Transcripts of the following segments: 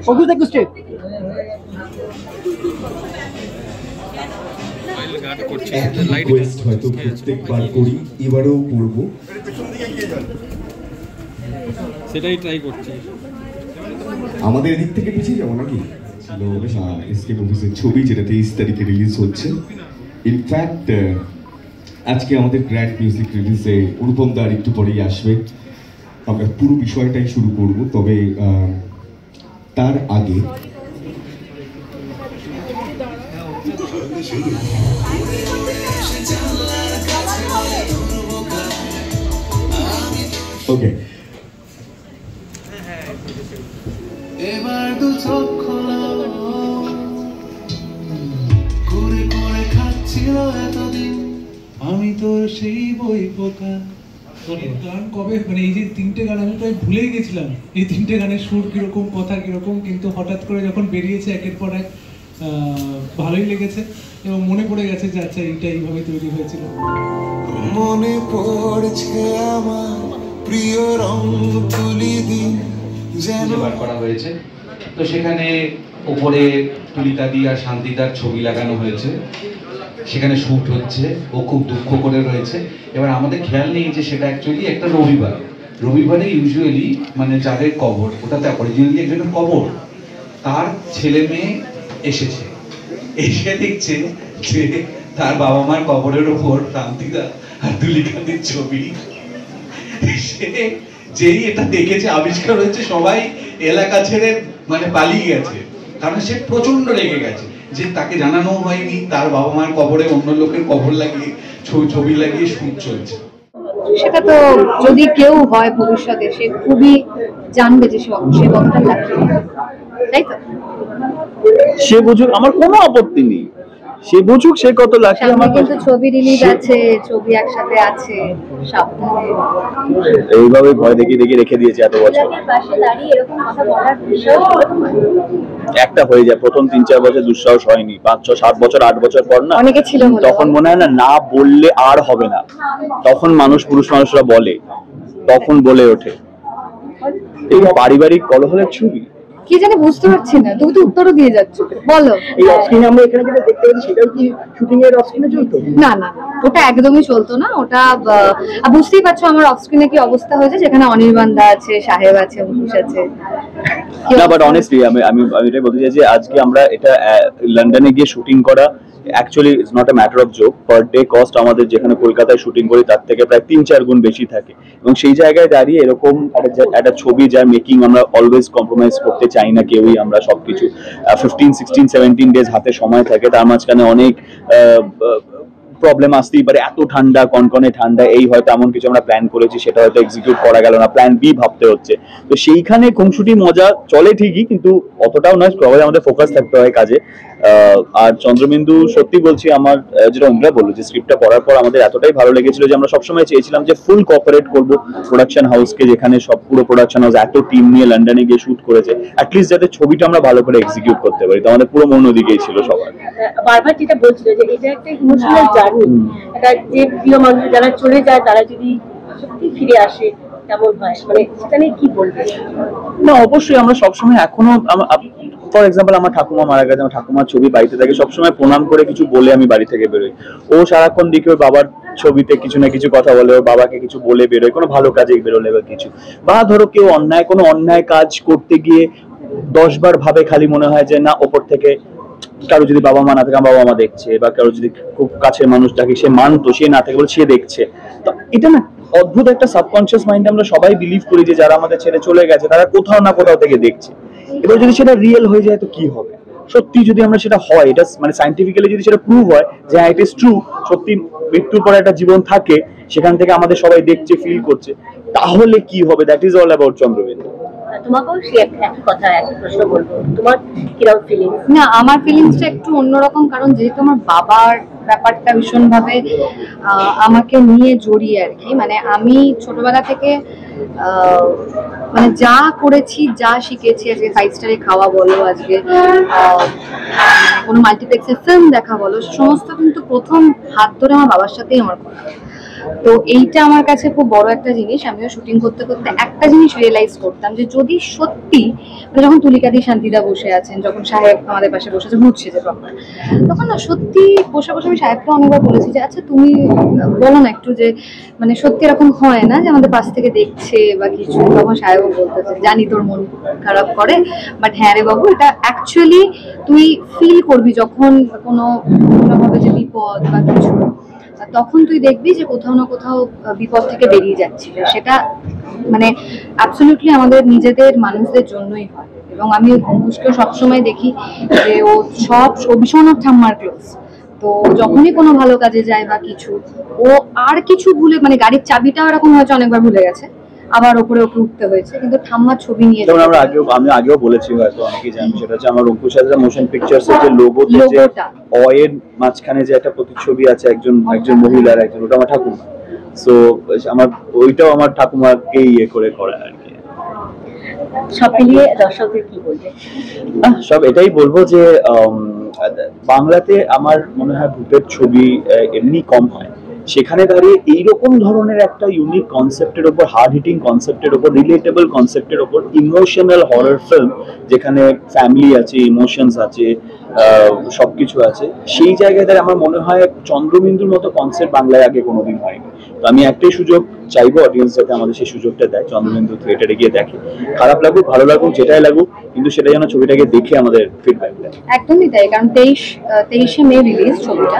Focus একটু straight. হয়তো প্রত্যেকবার করি, এবারেও করব, সেটাই ট্রাই করছি। আমাদের এদিক থেকে পিছিয়ে যাবো নাকি? ছিল এসকে মুভিজের ছবি, যেটা 23 তারিখে রিলিজ হচ্ছে। ইনফ্যাক্ট আজকে আমাদের গ্র্যান্ড মিউজিক রিলিজে অনুপম দা একটু পরেই আসবে, আমরা পুরো বিষয়টাই শুরু করব। তবে তার আগে ওকে, এবার দু চোখ করে করে খাচ্ছিল এতদিন আমি তোর সেই বই পোকা। গান কবে মানে এই যে তিনটে গান আমি প্রায় ভুলেই গেছিলাম, এই তিনটে গানের সুর কিরকম, কথা কিরকম, কিন্তু হঠাৎ করে যখন বেরিয়েছে একের পর এক ভালোই লেগেছে এবং মনে পড়ে গেছে যে আচ্ছা এইটা এইভাবে তৈরি হয়েছিল। মনে পড়ছে আমার প্রিয় রং তুলি দিন যেন বার করা হয়েছে। তো সেখানে উপরে তুলিকাদি আর শান্তিদার ছবি লাগানো হয়েছে, সেখানে শুট হচ্ছে, ও খুব দুঃখ করে রয়েছে। এবার আমাদের খেয়াল নেই যে সেটা অ্যাকচুয়ালি একটা রবিবারে ইউজুয়ালি মানে যাদের কবর, ওটাতে অরিজিনালি একজনের কবর, তার ছেলে মেয়ে এসেছে, এসে দেখছে যে তার বাবা মার কবরের ওপর শান্তিদা আর তুলিকাদির ছবি। সে যেই এটা দেখেছে, আবিষ্কার হয়েছে, সবাই এলাকা ছেড়ে মানে পালিয়ে গেছে, কারণ সে প্রচন্ড রেগে গেছে যে তাকে জানানো হয়নি তার বাবা মার কবরে অন্য লোকের কবর লাগিয়ে ছবি লাগিয়ে শুট চলছে। সেটা তো যদি কেউ হয় ভবিষ্যতে, সে খুবই জানবে যে সে কতটা লাকি, তাই তো? সে বুঝুক, আমার কোনো আপত্তি নেই, সে বুঝুক সে কত লাকি। আমার কিন্তু ছবি রিলিজ আছে, ছবি একসাথে আছে, সাবধানে। এইভাবে ভয় দেখিয়ে দেখিয়ে রেখে দিয়েছে এত বছর। একটা হয়ে যায়, প্রথম 3-4 বছর দুঃসাহস হয়নি, 5-6-7 বছর 8 বছর পর না অনেকে ছিল, তখন মনে হয় না বললে আর হবে না, তখন পুরুষ মানুষরা বলে, তখন বলে ওঠে। এই পারিবারিক কলহের ছবি কি জানি বুঝতে পারছি না, তুমি তো উত্তরও দিয়ে যাচ্ছ, বলো। এই অফস্ক্রিনে আমরা এখানে যেটা দেখতে পাচ্ছি সেটাও কি শুটিং এর অফস্ক্রিনে চলতো? না না, ওটা একদমই চলতো না। ওটা বুঝতেই পারছো আমার অফস্ক্রিনে কি অবস্থা হয়েছে, যেখানে অনির্বাণ দা আছে, সাহেব আছে, মুকেশ আছে। না, বাট অনেস্টলি আমি এটাই বলতে চাই যে আজকে আমরা এটা লন্ডনে গিয়ে শুটিং করা actually it's not a matter of joke. Per day cost আমাদের যেখানে কলকাতায় শুটিং করি তার থেকে প্রায় 3-4 গুণ বেশি থাকে, এবং সেই জায়গায় দাঁড়িয়ে এরকম একটা ছবি যার মেকিং আমরা অলওয়েজ কম্প্রোমাইজ করতে চাই না কেউই। আমরা সবকিছু 15, 16, 17 ডেজ হাতে সময় থাকে, তার মাঝখানে অনেক প্রবলেম আসতেই পারে। এত ঠান্ডা, কনকনে ঠান্ডা, এই হয়তো এমন কিছু আমরা প্ল্যান করেছি সেটা হয়তো এক্সিকিউট করা গেল না, প্ল্যান বি ভাবতে হচ্ছে। তো সেইখানে খুনসুটি মজা চলে ঠিকই, কিন্তু অতটাও নয়, সবাই আমাদের ফোকাস থাকতে হয় কাজে। আর চন্দ্রবিন্দু সত্যি বলছি, আমার যেটা অন্যরা বললো যে স্ক্রিপ্টটা পড়ার পর আমাদের এতটাই ভালো লেগেছিল যে আমরা সবসময় চেয়েছিলাম যে ফুল কোঅপারেট করবো প্রোডাকশন হাউসকে, যেখানে সব পুরো প্রোডাকশন হাউস এত টিম নিয়ে লন্ডনে গিয়ে শুট করেছে, অ্যাটলিস্ট যাতে ছবিটা আমরা ভালো করে এক্সিকিউট করতে পারি। তো আমাদের পুরো মন ওদিকেই ছিল সবার। বারবার যেটা বলছিল যে এটা একটা ইমোশনাল জার্নি, এটা যে প্রিয় মানুষ যারা চলে যায় তারা যদি সত্যি ফিরে আসে কেমন হয়, মানে সেটা নিয়ে কি বলবে? না, অবশ্যই আমরা সবসময় এখনো, ফর এক্সাম্পল আমার ঠাকুমা মারা গেছে, আমার ঠাকুমার ছবি বাড়িতে থাকে, সবসময় প্রণাম করে কিছু বলে আমি বাড়ি থেকে বেরোই। ও সারাক্ষণ দেখি ওর বাবার ছবিতে কিছু না কিছু কথা বলে, ওর বাবাকে কিছু বলে বেরোয়, কোনো ভালো কাজে বেরোলে বা কিছু, বা ধরো কেউ কোনো অন্যায় কাজ করতে গিয়ে 10 বার ভাবে, খালি মনে হয় যে না ওপর থেকে কারো যদি বাবা মা না থাকে বাবা মা দেখছে, বা কারো যদি খুব কাছের মানুষ থাকে সে মানতো, সে না থাকে বলে সে দেখছে। তো এটা না অদ্ভুত একটা সাবকনসিয়াস মাইন্ডে আমরা সবাই বিলিভ করি যে যারা আমাদের ছেড়ে চলে গেছে তারা কোথাও না কোথাও থেকে দেখছে। এবার যদি সেটা রিয়েল হয়ে যায় তো কি হবে? সত্যি যদি আমরা সেটা হয়, এটা মানে সায়েন্টিফিক্যালি যদি সেটা প্রুভ হয় যে ইট ইজ ট্রু, সত্যি মৃত্যুর পরে একটা জীবন থাকে, সেখান থেকে আমাদের সবাই দেখছে, ফিল করছে, তাহলে কি হবে? That is all about Chandrabindu. তোমাকেও সে একই কথা, একই প্রশ্ন বলবো, তোমার কিরকম ফিলিংস? না, আমার ফিলিংসটা একটু অন্যরকম, কারণ যেহেতু আমার বাবার ব্যাপারটা ভীষণভাবে আমাকে নিয়ে জড়িয়ে আর কি। মানে আমি ছোটবেলা থেকে মানে যা করেছি, যা শিখেছি, আজকে 5 স্টারে খাওয়া বলো, আজকে কোনো মাল্টিপ্লেক্সের ফিল্ম দেখা বলো, সমস্ত কিন্তু প্রথম হাত ধরে আমার বাবার সাথেই আমার করা। তো এইটা আমার কাছে খুব বড় একটা জিনিস। আমিও শুটিং করতে করতে একটা জিনিস রিয়েলাইজ করতাম যে যদি সত্যি মানে যখন তুলিকাদি শান্তিদা বসে আছেন, যখন সাহেব আমাদের পাশে বসে আছে ঘুরছে যে প্রপার, তখন না সত্যি বসে বসে আমি সাহেবকে অনেকবার বলেছি যে আচ্ছা তুমি বলো না একটু যে মানে সত্যি এরকম হয় না যে আমাদের পাশ থেকে দেখছে বা কিছু। তখন সাহেবও বলতেছে জানি তোর মন খারাপ করে, বাট হ্যাঁ রে বাবু এটা অ্যাকচুয়ালি তুই ফিল করবি যখন কোনো ভাবে যে বিপদ বা কিছু, তখন তুই দেখবি যে কোথাও না কোথাও বিপদ থেকে বেরিয়ে যাচ্ছিল। সেটা মানে অ্যাবসলিউটলি আমাদের নিজেদের মানুষদের জন্যই হয়। এবং আমি অঙ্কুশকে সবসময় দেখি যে ও ভীষণ ঠাম্মার ক্লোজ। তো যখনই কোনো ভালো কাজে যায় বা কিছু, ও আর কিছু ভুলে মানে গাড়ির চাবিটাও এরকম হয়তো অনেকবার ভুলে গেছে, আবার ওপরে ওকে উঠতে হয়েছে, কিন্তু ঠাম্মার ছবি নিয়ে যেমন আমি আগেও বলেছি, হয়তো অনেকেই জানেন, সেটা হচ্ছে আমার অঙ্কুশ হাজরা মোশন পিকচার্স এর যে লোগোতে যে অয়ের মাঝখানে যে একটা প্রতিচ্ছবি আছে একজন মহিলার, একজন, ওটা আমার ঠাকুমা। সো আমার ওইটাও আমার ঠাকুমাকে ইয়ে করে করা আর কি। সব মিলিয়ে দর্শকদের কি বলবে? সব এটাই বলবো যে বাংলাতে আমার মনে হয় ভূতের ছবি এমনি কম হয়, সেখানে দাঁড়িয়ে এইরকম ধরনের একটা ইউনিক কনসেপ্টের ওপর, হার্ড হিটিং কনসেপ্টের ওপর, রিলেটেবল কনসেপ্টের ওপর, ইমোশনাল হরর ফিল্ম যেখানে ফ্যামিলি আছে, ইমোশনস আছে, সবকিছু আছে, সেই জায়গায় দাঁড়িয়ে আমার মনে হয় চন্দ্রবিন্দুর মতো কনসেপ্ট বাংলায় আগে কোনোদিন হয়নি। তো আমি একটাই সুযোগ চাইবো অডিয়েন্স যাতে আমাদের সেই সুযোগটা দেয়, চন্দ্রবিন্দু থিয়েটারে গিয়ে দেখে, খারাপ লাগুক ভালো লাগুক যেটাই লাগুক, কিন্তু সেটা যেন ছবিটাকে দেখে আমাদের ফিডব্যাক দেয়। একদমই তাই, কারণ 23শে মে রিলিজ ছবিটা।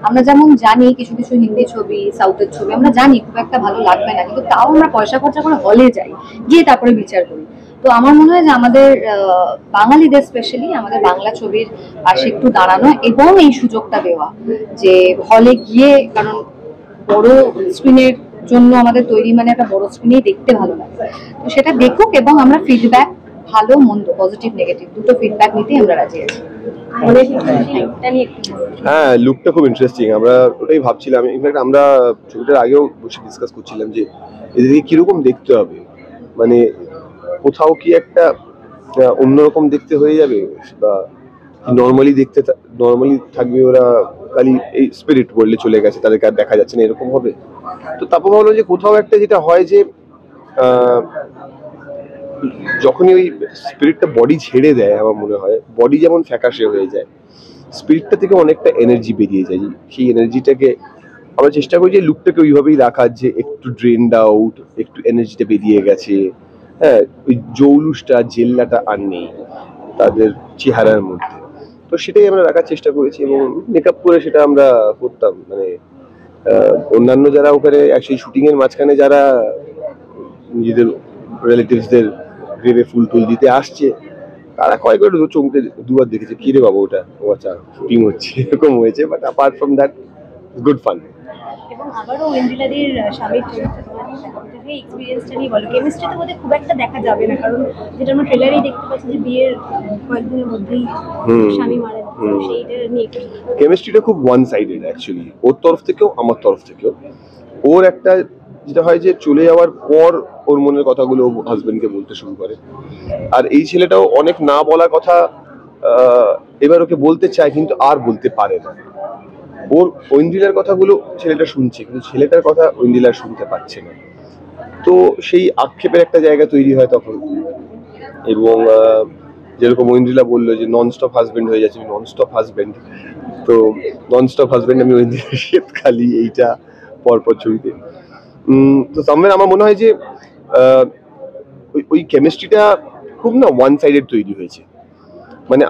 আমরা যেমন জানি কিছু কিছু হিন্দি ছবি, সাউথের ছবি আমরা জানি খুব একটা ভালো লাগবে না, কিন্তু তাও আমরা পয়সা খরচা করে হলে যাই, গিয়ে তারপরে বিচার করি। তো আমার মনে হয় যে আমাদের বাঙালিদের স্পেশালি আমাদের বাংলা ছবির পাশে একটু দাঁড়ানো এবং এই সুযোগটা দেওয়া যে হলে গিয়ে, কারণ বড় স্ক্রিনের জন্য আমাদের তৈরি মানে একটা বড় স্ক্রিনেই দেখতে ভালো লাগে। তো সেটা দেখুক এবং আমরা ফিডব্যাক, ভালো মন্দ, পজিটিভ নেগেটিভ দুটো ফিডব্যাক নিতেই আমরা রাজি আছি। হ্যাঁ, লুকটা খুব ইন্টারেস্টিং, আমরা ওটাই ভাবছিলাম। ইনফ্যাক্ট আমরা ছবিটার আগেও বসে ডিসকাস করছিলাম যে এদেরকে কিরকম দেখতে হবে, মানে কোথাও কি একটা অন্যরকম দেখতে হয়ে যাবে বা নর্মালি থাকবে, ওরা খালি এই স্পিরিট বললে চলে গেছে, তাদেরকে আর দেখা যাচ্ছে না, এরকম হবে। তো তারপর ভাবলাম যে কোথাও একটা যেটা হয় যে যখনই ওই স্পিরিটটা বডি ছেড়ে দেয়, আমার মনে হয় বডি যেমন ফ্যাকাশে হয়ে যায়, স্পিরিটটা থেকে অনেকটা এনার্জি বেরিয়ে যায়। সেই এনার্জিটাকে আমরা চেষ্টা করি যে লুকটাকে ওইভাবেই রাখার, যে একটু ড্রেনড আউট, একটু এনার্জিটা বেরিয়ে গেছে। হ্যাঁ, ওই জৌলুসটা, জেল্লাটা আর নেই তাদের চেহারার মধ্যে। তো সেটাই আমরা রাখার চেষ্টা করেছি এবং মেকআপ করে সেটা আমরা করতাম। মানে অন্যান্য যারা ওখানে সেই শুটিং এর মাঝখানে যারা নিজেদের রিলেটিভসদের গ্রেভে ফুল টুল দিতে আসছে, তারা কয়েকবার চমকে দুবার দেখেছে, কি রে বাবু ওটা, ও আচ্ছা শুটিং হচ্ছে, এরকম হয়েছে। But apart from that good fun. এবং আবারও ইন্দ্রিলাদির স্বামীর চরিত্রে এক্সপিরিয়েন্সটা নিয়ে বলো। কেমিস্ট্রি তো বোধহয় খুব একটা দেখা যাবে না, কারণ যেটা আমরা ট্রেলারেই দেখতে পাচ্ছি যে বিয়ের কয়েকদিনের মধ্যেই স্বামী মারা যাচ্ছে, সেইটা নিয়ে কেমিস্ট্রিটা খুব ওয়ান সাইডেড অ্যাকচুয়ালি, ওর তরফ থেকেও আমার তরফ থেকেও। ওর একটা যেটা হয় যে চলে যাওয়ার পর ওর মনের কথাগুলো হাজবেন্ডকে বলতে শুরু করে, আর এই ছেলেটাও অনেক না বলা কথা এবার ওকে বলতে চায় কিন্তু আর বলতে পারে না। ওর ঐন্দ্রিলার কথাগুলো ছেলেটা শুনছে, কিন্তু ছেলেটার কথা ঐন্দ্রিলা শুনতে পাচ্ছে না। তো সেই আক্ষেপের একটা জায়গা তৈরি হয় তখন। এবং যেরকম ঐন্দ্রিলা বললো যে ননস্টপ হাজবেন্ড হয়ে যাচ্ছে, ননস্টপ হাজবেন্ড, তো ননস্টপ হাজবেন্ড আমি ঐন্দ্রিলা শ্বেতখালি এইটা পরপর ছবিতে। তো সামওয়্যার আমার মনে হয় যে ওই কেমিস্ট্রিটা খুব না ওয়ান সাইডেড তৈরি হয়েছে। মানে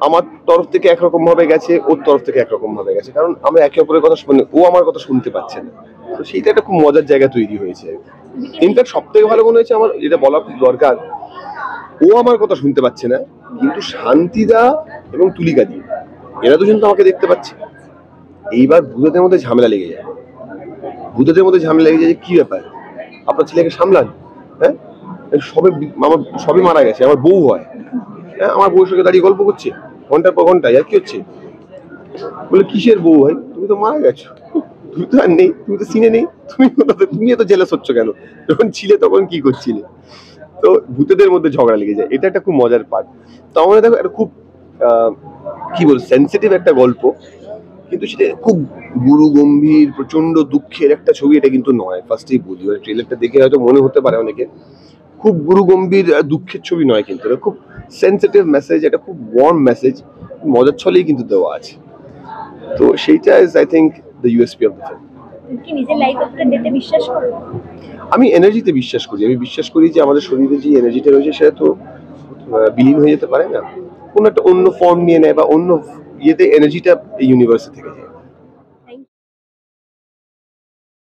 আমার তরফ থেকে একরকম ভাবে গেছে, ওর তরফ থেকে একরকম ভাবে গেছে, কারণ আমরা একে অপরের কথা শুনে, ও আমার কথা শুনতে পাচ্ছে না। তো সেইটা একটা খুব মজার জায়গা তৈরি হয়েছে। ইনফ্যাক্ট সব থেকে ভালো মনে হয়েছে আমার, যেটা বলা খুব দরকার, ও আমার কথা শুনতে পাচ্ছে না, কিন্তু শান্তিদা এবং তুলিকাদি এরা দুজন তো আমাকে দেখতে পাচ্ছে। এইবার ভূতেদের মধ্যে ঝামেলা লেগে যায়, কি ব্যাপার, আপনার ছেলেকে সামলান, হ্যাঁ সবে মারা গেছে, আমার বউ হয়, হ্যাঁ আমার বউর সঙ্গে দাঁড়িয়ে গল্প করছে ঘন্টার পর ঘন্টা, আর কি হচ্ছে? বলে কিসের বউ হয়, তুমি তো মারা গেছো, তুমি তো আর নেই, তুমি তো সিনে নেই, তুমি এত জেলাস হচ্ছ কেন, যখন ছিলে তখন কি করছিলে? তো ভূতেদের মধ্যে ঝগড়া লেগে যায়, এটা একটা খুব মজার পার্ট। তো আমার দেখো একটা খুব কি বল সেন্সিটিভ একটা গল্প, কিন্তু সেটা খুব গুরু গম্ভীর প্রচন্ড দুঃখের একটা ছবি এটা কিন্তু নয়, ফার্স্টেই বলি। ট্রেলারটা দেখে হয়তো মনে হতে পারে অনেকে খুব গুরু গম্ভীর দুঃখের ছবি নয়, কিন্তু এটা খুব সেন্সিটিভ মেসেজ, এটা খুব ওয়ার্ম মেসেজ, মজার ছলেই কিন্তু দেওয়া আছে। তো সেইটা is I think the USP of the film. কি নিজের লাইফ আপনার ডেতে বিশ্বাস করো? আমি এনার্জিতে বিশ্বাস করি। আমি বিশ্বাস করি যে আমাদের শরীরে যে এনার্জিটা রয়েছে সেটা তো বিলীন হয়ে যেতে পারে না, কোনো একটা অন্য ফর্ম নিয়ে নেয় বা অন্য ইয়েতে এনার্জিটা এই ইউনিভার্সে থেকে যায়।